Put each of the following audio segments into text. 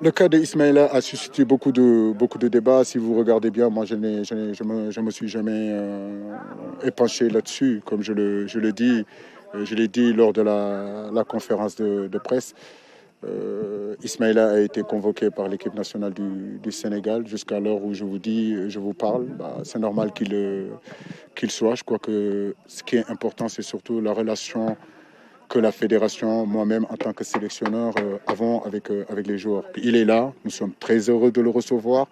Le cas d'Ismaïla a suscité beaucoup de débats. Si vous regardez bien, moi, je me suis jamais épanché là-dessus, comme je le dis. Je l'ai dit lors de la conférence de presse. Ismaïla a été convoqué par l'équipe nationale du Sénégal jusqu'à l'heure où je vous parle. Bah, c'est normal qu'il soit. Je crois que ce qui est important, c'est surtout la relation que la fédération, moi-même en tant que sélectionneur, avons avec les joueurs. Il est là, nous sommes très heureux de le recevoir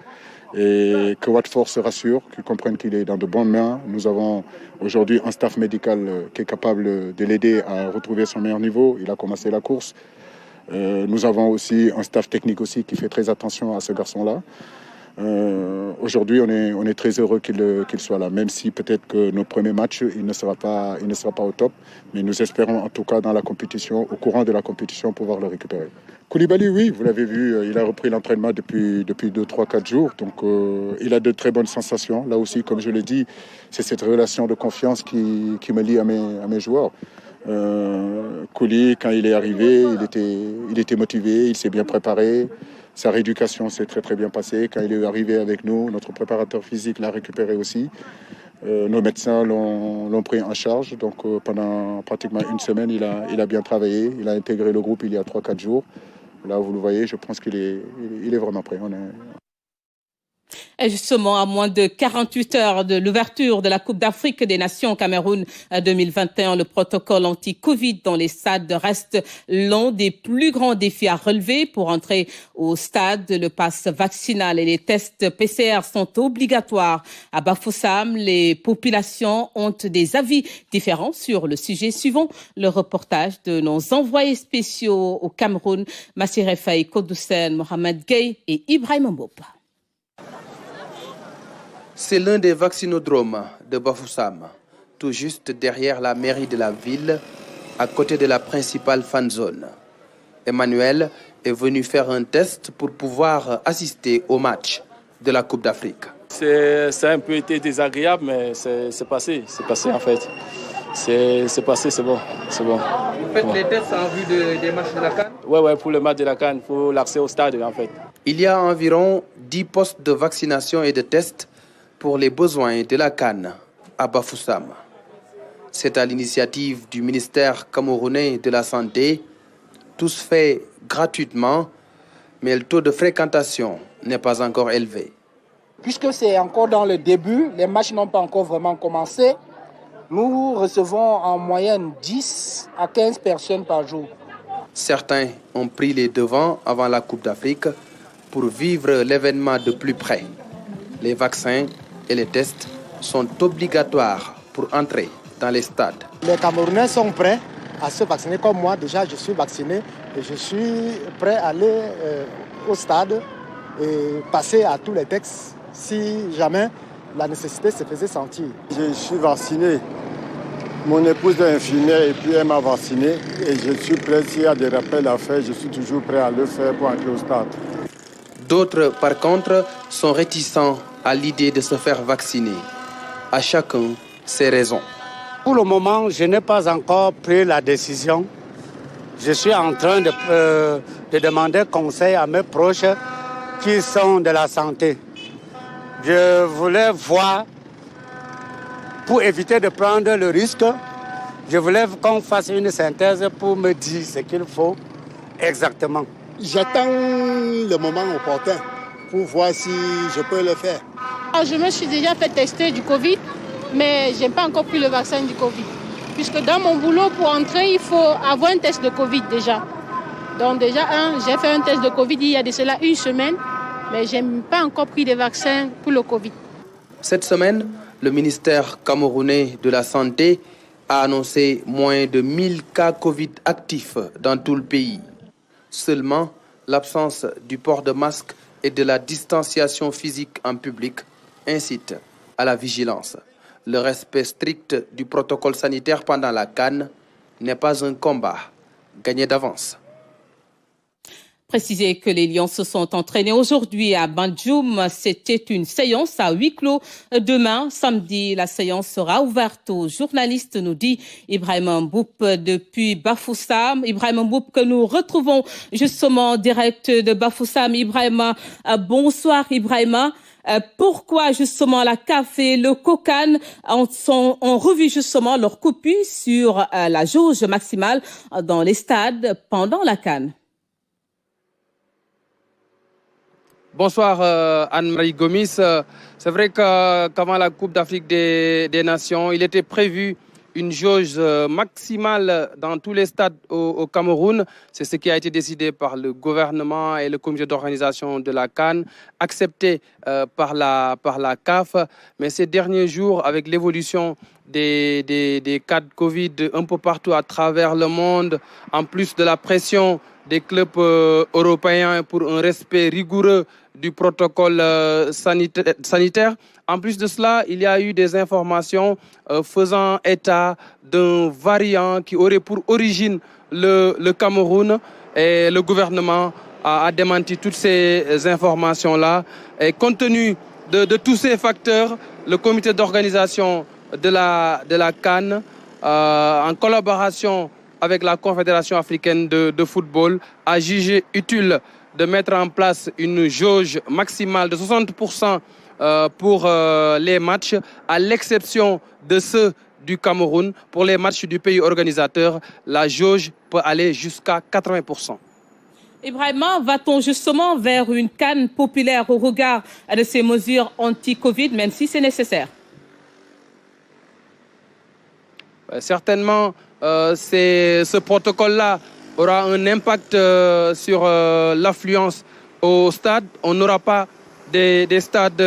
et que Watford se rassure, qu'il comprenne qu'il est dans de bonnes mains. Nous avons aujourd'hui un staff médical qui est capable de l'aider à retrouver son meilleur niveau. Il a commencé la course. Nous avons aussi un staff technique aussi qui fait très attention à ce garçon-là. Aujourd'hui, on est très heureux qu'il soit là, même si peut-être que nos premiers matchs, il ne sera pas au top. Mais nous espérons en tout cas dans la compétition, au courant de la compétition, pouvoir le récupérer. Koulibaly, oui, vous l'avez vu, il a repris l'entraînement depuis 2, 3, 4 jours. Donc, il a de très bonnes sensations. Là aussi, comme je l'ai dit, c'est cette relation de confiance qui me lie à mes joueurs. Kouli, quand il est arrivé, il était motivé, il s'est bien préparé. Sa rééducation s'est très très bien passée. Quand il est arrivé avec nous, notre préparateur physique l'a récupéré aussi. Nos médecins l'ont pris en charge. Donc pendant pratiquement une semaine, il a bien travaillé. Il a intégré le groupe il y a 3, 4 jours. Là, vous le voyez, je pense qu'il est vraiment prêt. Et justement, à moins de 48 heures de l'ouverture de la Coupe d'Afrique des Nations au Cameroun 2021, le protocole anti-Covid dans les stades reste l'un des plus grands défis à relever. Pour entrer au stade, le pass vaccinal et les tests PCR sont obligatoires. À Bafoussam, les populations ont des avis différents sur le sujet. Suivant le reportage de nos envoyés spéciaux au Cameroun, Massiré Faye, Kodoussen, Mohamed Gueye et Ibrahim Mbop. C'est l'un des vaccinodromes de Bafoussam, tout juste derrière la mairie de la ville, à côté de la principale fan zone. Emmanuel est venu faire un test pour pouvoir assister au match de la Coupe d'Afrique. Ça a un peu été désagréable, mais c'est passé en fait. C'est passé, c'est bon. Vous faites les tests en vue des matchs de la CAN? Oui, pour le match de la CAN, pour l'accès au stade en fait. Il y a environ 10 postes de vaccination et de tests pour les besoins de la CAN à Bafoussam. C'est à l'initiative du ministère camerounais de la Santé. Tout se fait gratuitement, mais le taux de fréquentation n'est pas encore élevé. Puisque c'est encore dans le début, les matchs n'ont pas encore vraiment commencé, nous recevons en moyenne 10 à 15 personnes par jour. Certains ont pris les devants avant la Coupe d'Afrique pour vivre l'événement de plus près. Les vaccins et les tests sont obligatoires pour entrer dans les stades. Les Camerounais sont prêts à se vacciner comme moi. Déjà, je suis vacciné et je suis prêt à aller au stade et passer à tous les tests si jamais la nécessité se faisait sentir. Je suis vacciné. Mon épouse est infirmière et puis elle m'a vacciné. Et je suis prêt, s'il y a des rappels à faire, je suis toujours prêt à le faire pour entrer au stade. D'autres, par contre, sont réticents à l'idée de se faire vacciner. À chacun ses raisons. Pour le moment, je n'ai pas encore pris la décision. Je suis en train de demander conseil à mes proches qui sont de la santé. Je voulais voir, pour éviter de prendre le risque, je voulais qu'on fasse une synthèse pour me dire ce qu'il faut exactement. J'attends le moment opportun pour voir si je peux le faire. Je me suis déjà fait tester du Covid, mais je n'ai pas encore pris le vaccin du Covid. Puisque dans mon boulot, pour entrer, il faut avoir un test de Covid déjà. Donc déjà, j'ai fait un test de Covid il y a de cela une semaine, mais je n'ai pas encore pris de vaccin pour le Covid. Cette semaine, le ministère camerounais de la Santé a annoncé moins de 1000 cas Covid actifs dans tout le pays. Seulement, l'absence du port de masque et de la distanciation physique en public incite à la vigilance. Le respect strict du protocole sanitaire pendant la CAN n'est pas un combat gagné d'avance. Préciser que les Lions se sont entraînés aujourd'hui à Banjoum. C'était une séance à huis clos. Demain, samedi, la séance sera ouverte aux journalistes, nous dit Ibrahima Mboup depuis Bafoussam. Ibrahima Mboup que nous retrouvons justement en direct de Bafoussam. Ibrahima, bonsoir Ibrahima. Pourquoi justement la CAF et le COCAN ont revu justement leur copie sur la jauge maximale dans les stades pendant la CAN? Bonsoir Anne-Marie Gomis. C'est vrai qu'avant la Coupe d'Afrique des Nations, il était prévu une jauge maximale dans tous les stades au Cameroun. C'est ce qui a été décidé par le gouvernement et le comité d'organisation de la CAN, accepté par la CAF. Mais ces derniers jours, avec l'évolution des cas de Covid un peu partout à travers le monde, en plus de la pression des clubs européens pour un respect rigoureux du protocole sanitaire. En plus de cela, il y a eu des informations faisant état d'un variant qui aurait pour origine le Cameroun. Et le gouvernement a démenti toutes ces informations-là. Et compte tenu de tous ces facteurs, le comité d'organisation de la CAN, en collaboration avec la Confédération africaine de football, a jugé utile de mettre en place une jauge maximale de 60% pour les matchs, à l'exception de ceux du Cameroun. Pour les matchs du pays organisateur, la jauge peut aller jusqu'à 80%. Ibrahima, va-t-on justement vers une CAN populaire au regard de ces mesures anti-Covid, même si c'est nécessaire? Certainement, ce protocole-là aura un impact sur l'affluence au stade. On n'aura pas des stades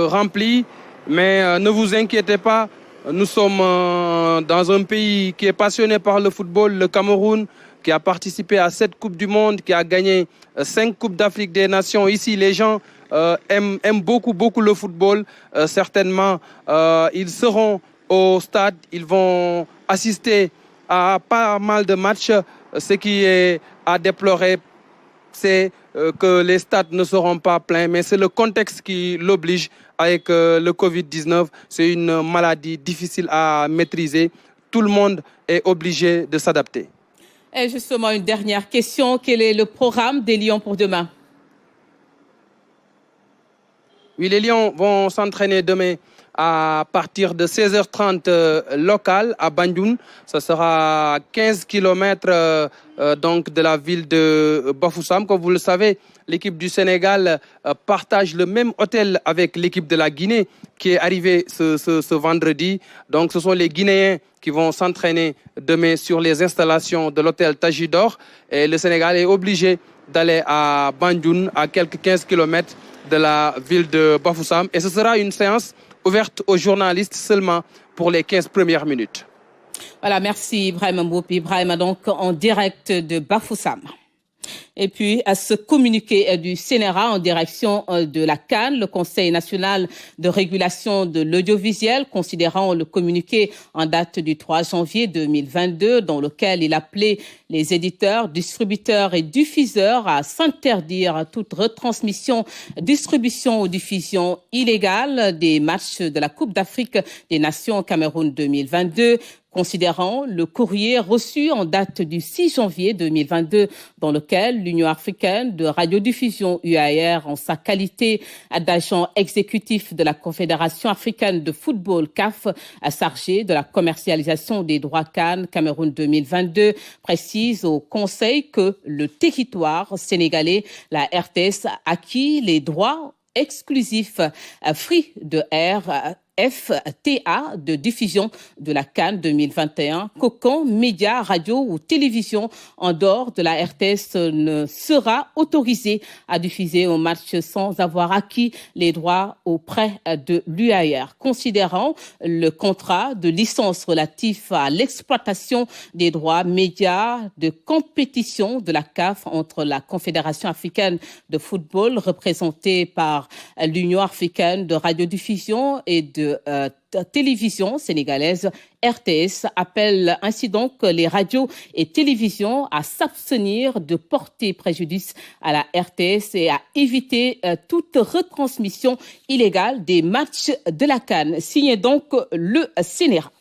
remplis, mais ne vous inquiétez pas, nous sommes dans un pays qui est passionné par le football, le Cameroun, qui a participé à 7 Coupes du Monde, qui a gagné 5 Coupes d'Afrique des Nations. Ici, les gens aiment beaucoup le football. Certainement, ils seront au stade, ils vont assister à pas mal de matchs. Ce qui est à déplorer, c'est que les stades ne seront pas pleins, mais c'est le contexte qui l'oblige avec le Covid-19. C'est une maladie difficile à maîtriser. Tout le monde est obligé de s'adapter. Et justement, une dernière question. Quel est le programme des Lions pour demain? Oui, les Lions vont s'entraîner demain à partir de 16h30 local à Banjoum. Ce sera 15 km donc de la ville de Bafoussam. Comme vous le savez, l'équipe du Sénégal partage le même hôtel avec l'équipe de la Guinée qui est arrivée ce vendredi. Donc ce sont les Guinéens qui vont s'entraîner demain sur les installations de l'hôtel Tajidor. Et le Sénégal est obligé d'aller à Banjoum, à quelques 15 km de la ville de Bafoussam. Et ce sera une séance ouverte aux journalistes seulement pour les 15 premières minutes. Voilà, merci Ibrahima Mboup. Ibrahima donc en direct de Bafoussam. Et puis, à ce communiqué du CNRA en direction de la CAN, le Conseil national de régulation de l'audiovisuel, considérant le communiqué en date du 3 janvier 2022, dans lequel il appelait les éditeurs, distributeurs et diffuseurs à s'interdire toute retransmission, distribution ou diffusion illégale des matchs de la Coupe d'Afrique des Nations Cameroun 2022, considérant le courrier reçu en date du 6 janvier 2022 dans lequel l'Union africaine de radiodiffusion UAR, en sa qualité d'agent exécutif de la Confédération africaine de football CAF, a chargé de la commercialisation des droits CAN Cameroun 2022, précise au Conseil que le territoire sénégalais, la RTS, a acquis les droits exclusifs Free de R FTA de diffusion de la CAN 2021, qu'aucun média, radio ou télévision en dehors de la RTS ne sera autorisé à diffuser un match sans avoir acquis les droits auprès de l'UAR. Considérant le contrat de licence relatif à l'exploitation des droits médias de compétition de la CAF entre la Confédération africaine de football, représentée par l'Union africaine de radiodiffusion et de de télévision sénégalaise, RTS, appelle ainsi donc les radios et télévisions à s'abstenir de porter préjudice à la RTS et à éviter toute retransmission illégale des matchs de la CAN. Signé donc le CNRA.